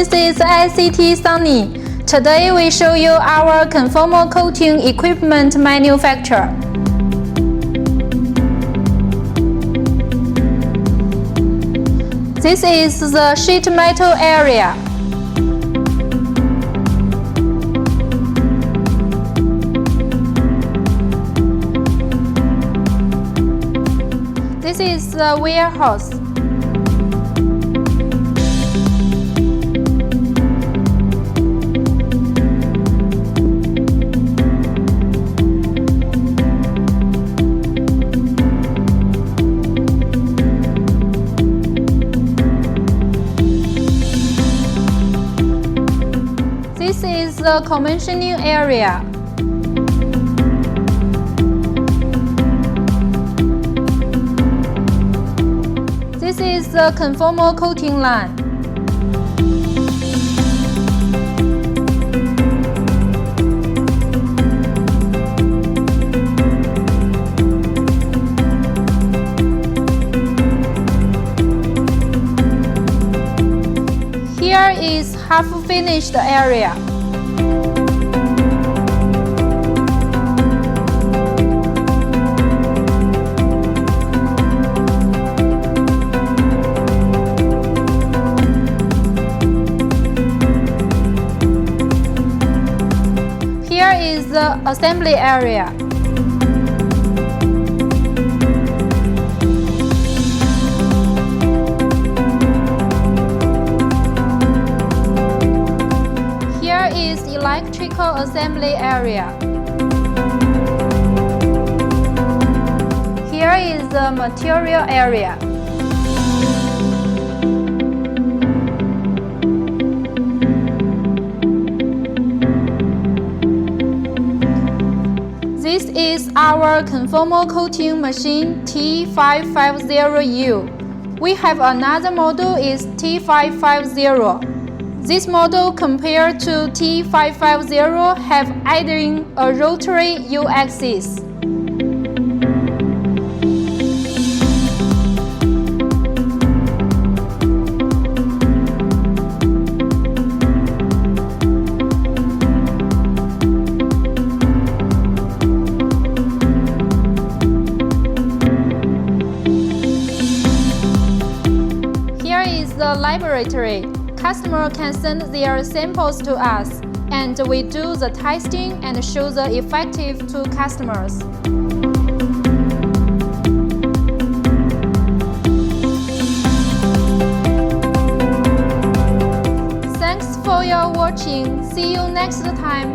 this is I.C.T. Sunny. Today we show you our conformal coating equipment manufacture. This is the sheet metal area. This is the warehouse. This is the commissioning area. This is the conformal coating line. Here is half-finished area. Here is the assembly area. Here is electrical assembly area. Here is the material area. This is our conformal coating machine T550U. We have another model is T550. This model compared to T550 have adding a rotary U-axis. The laboratory. Customer can send their samples to us, and we do the testing and show the effective to customers. Thanks for your watching. See you next time.